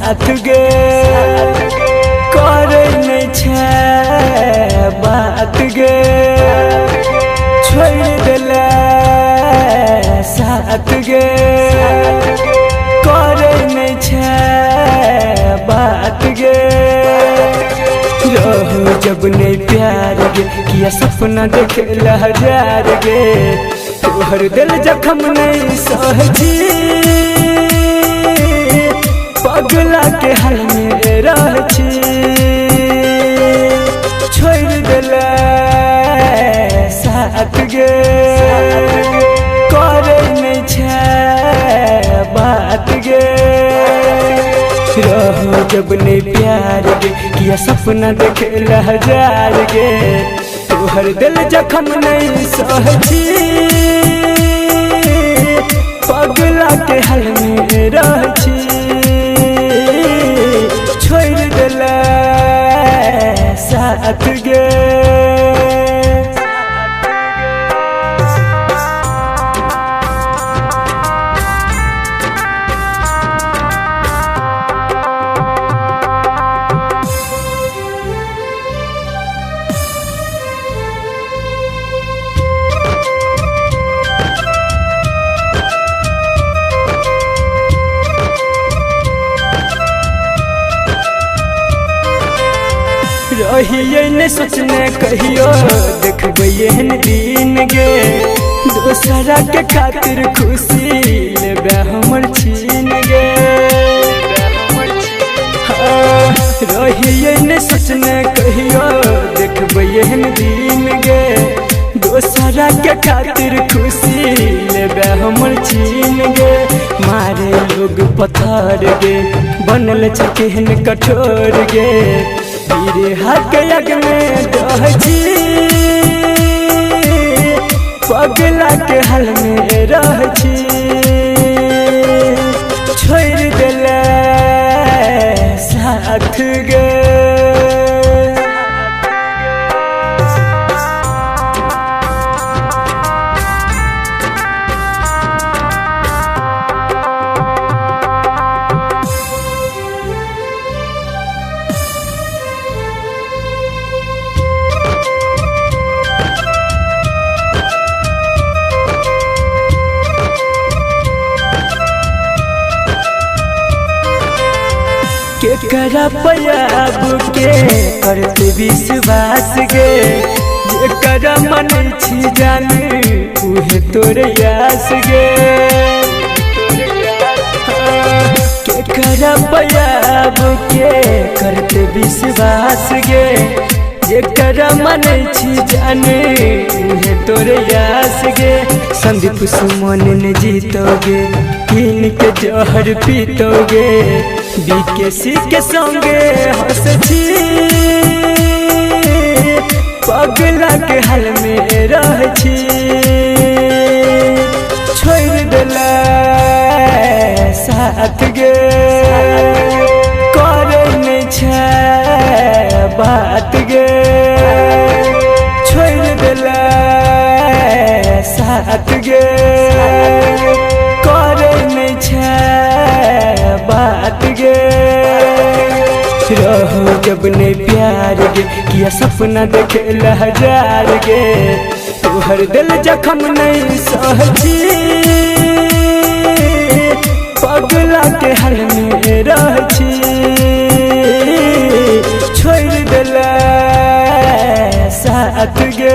साथ गे करे नहीं छे बात गे छोड़ देले साथ गे करे नहीं छे बात गे रहो जब नहीं प्यार गे किया सपना देखे हजार गे तोहर दिल जखम नहीं सहजी पगला के हाल में रहछी छोड़ देले साथ गे करे नहीं छे बात गे रहो जब नहीं प्यार गे किया सपना देखे हजार गे तोहर दिल जखम नहीं सहजी पगला के हाल में रहछी छोड़ देले साथ गे रहिए ने सोचने कहियो देखबे एहन दिन गे दोसरा के खातिर खुशी लेबे हमर छीन गे रहिए ने सोचने कहियो देखबे एहन दिन गे दोसरा के खातिर खुशी लेबे हमर छीन गे मारे लोग पत्थर गे बनल छ केहन कठोर गे तेरे हाथ के यज्ञ में रहछी पगला के हाल में रहछी छोड़ देले साथ गे केकरा पयाब के करते विश्वास गे जेकरा मन छी जाने उहे तोरे यास गे केकरा पयाब के करते विश्वास गे जेकरा मन छी जाने उहे तोरे यास गे संदीप सुमन ने जीतोगे पीन के जहर पीतोगे बीकेसी के संगे हंसछी पगला के हाल में रहछी छोड़ देले साथ गे करे नहीं छे बात गे छोड़ देले साथ गे करे नहीं छे बात गे रहो जब नहीं प्यार गे किया सपना देखे हजार गे तोहर दिल जखम नहीं सहजी पगला के हाल में रहछी छोड़ देले साथ गे।